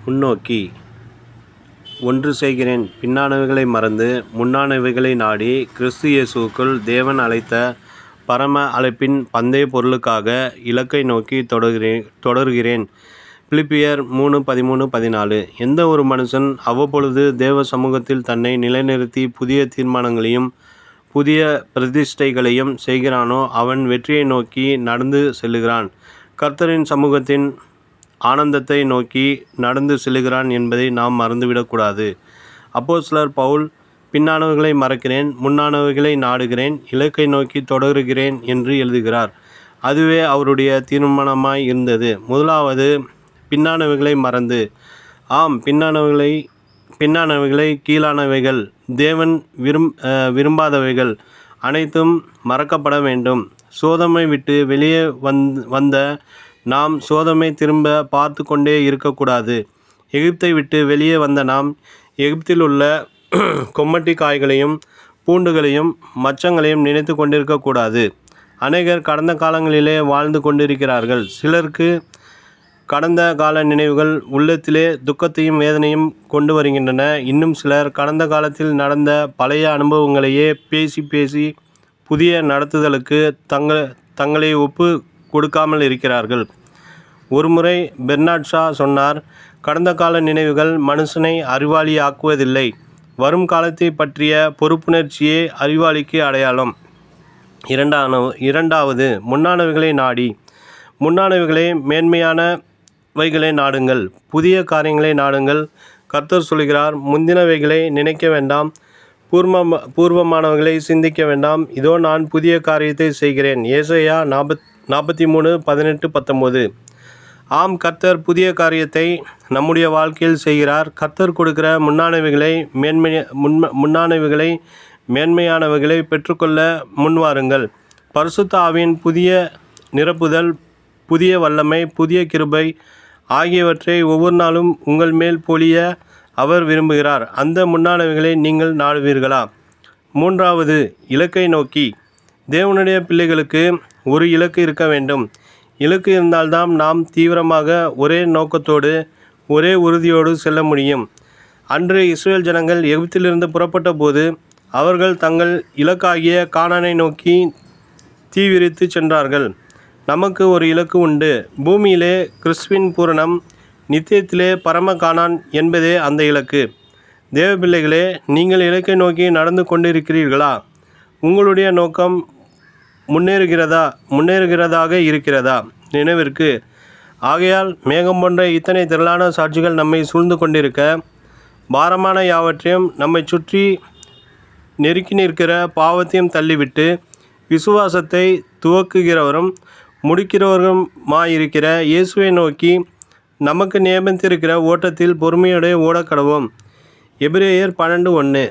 முன்னோக்கி. ஒன்று செய்கிறேன், பின்னானவைகளை மறந்து முன்னானவைகளை நாடி, கிறிஸ்து இயேசுவுக்குள் தேவன் அழைத்த பரம அழைப்பின் பந்தய பொருளுக்காக இலக்கை நோக்கி தொடருகிறேன். பிலிப்பியர் 3:13-14. எந்த ஒரு மனுஷன் அவ்வப்பொழுது தேவ சமூகத்தில் தன்னை நிலைநிறுத்தி புதிய தீர்மானங்களையும் புதிய பிரதிஷ்டைகளையும் செய்கிறானோ அவன் வெற்றியை நோக்கி நடந்து செல்லுகிறான், கர்த்தரின் சமூகத்தின் ஆனந்தத்தை நோக்கி நடந்து செல்லுகிறான் என்பதை நாம் மறந்துவிடக்கூடாது. அப்போஸ்தலர் பவுல் பின்னானவைகளை மறக்கிறேன், முன்னானவைகளை நாடுகிறேன், இலக்கை நோக்கி தொடருகிறேன் என்று எழுதுகிறார். அதுவே அவருடைய தீர்மானமாய் இருந்தது. முதலாவது, பின்னானவைகளை மறந்து. ஆம், பின்னானவைகளை கீழானவைகள், தேவன் விரும்பாதவைகள் அனைத்தும் மறக்கப்பட வேண்டும். சோதமை விட்டு வெளியே வந்த நாம் சோதமை திரும்ப பார்த்து கொண்டே இருக்கக்கூடாது. எகிப்தை விட்டு வெளியே வந்த நாம் எகிப்தில் உள்ள கொம்மட்டி காய்களையும் பூண்டுகளையும் மச்சங்களையும் நினைத்து கொண்டிருக்கக்கூடாது. அநேகர் கடந்த காலங்களிலே வாழ்ந்து கொண்டிருக்கிறார்கள். சிலருக்கு கடந்த கால நினைவுகள் உள்ளத்திலே துக்கத்தையும் வேதனையும் கொண்டு வருகின்றன. இன்னும் சிலர் கடந்த காலத்தில் நடந்த பழைய அனுபவங்களையே பேசி பேசி புதிய நடத்துதலுக்கு தங்களை ஒப்பு கொடுக்காமல் இருக்கிறார்கள். ஒருமுறை பெர்னார்ட் ஷா சொன்னார், கடந்த கால நினைவுகள் மனுஷனை அறிவாளி ஆக்குவதில்லை, வரும் காலத்தை பற்றிய பொறுப்புணர்ச்சியே அறிவாளிக்கு அடையாளம். இரண்டாவது, முன்னானவைகளை நாடி. முன்னானவைகளை மேன்மையானவைகளை நாடுங்கள், புதிய காரியங்களை நாடுங்கள். கர்த்தர் சொல்கிறார், முந்தினவைகளை நினைக்க வேண்டாம், பூர்வமானவைகளை சிந்திக்க வேண்டாம். இதோ நான் புதிய காரியத்தை செய்கிறேன். ஏசாயா 43:18-19. ஆம், கர்த்தர் புதிய காரியத்தை நம்முடைய வாழ்க்கையில் செய்கிறார். கர்த்தர் கொடுக்கிற முன்னானவைகளை மேன்மையானவைகளை பெற்றுக்கொள்ள முன்வாருங்கள். பரிசுத்த ஆவியின் புதிய நிரப்புதல், புதிய வல்லமை, புதிய கிருபை ஆகியவற்றை ஒவ்வொரு நாளும் உங்கள் மேல் பொழிய அவர் விரும்புகிறார். அந்த முன்னானவைகளை நீங்கள் நாடுவீர்களா? மூன்றாவது, இலக்கை நோக்கி. தேவனுடைய பிள்ளைகளுக்கு ஒரு இலக்கு இருக்க வேண்டும். இலக்கு இருந்தால்தான் நாம் தீவிரமாக ஒரே நோக்கத்தோடு ஒரே உறுதியோடு செல்ல முடியும். அன்று இஸ்ரேல் ஜனங்கள் எகிப்திலிருந்து புறப்பட்ட போது அவர்கள் தங்கள் இலக்காகிய கானானை நோக்கி தீவிரித்து சென்றார்கள். நமக்கு ஒரு இலக்கு உண்டு. பூமியிலே கிறிஸ்துவின் பூரணம், நித்தியத்திலே பரம கானான் என்பதே அந்த இலக்கு. தேவ பிள்ளைகளே, நீங்கள் இலக்கை நோக்கி நடந்து கொண்டிருக்கிறீர்களா? உங்களுடைய நோக்கம் முன்னேறுகிறதாக இருக்கிறதா? நினைவிற்கு. ஆகையால் மேகம் போன்ற இத்தனை திரளான சாட்சிகள் நம்மை சூழ்ந்து கொண்டிருக்க, பாரமான யாவற்றையும் நம்மை சுற்றி நெருக்கி நிற்கிற பாவத்தையும் தள்ளிவிட்டு, விசுவாசத்தை துவக்குகிறவரும் முடிக்கிறவருமாயிருக்கிற இயேசுவை நோக்கி நமக்கு நியமித்திருக்கிற ஓட்டத்தில் பொறுமையோடு ஓடக்கடவோம். எபிரேயர் 12:1.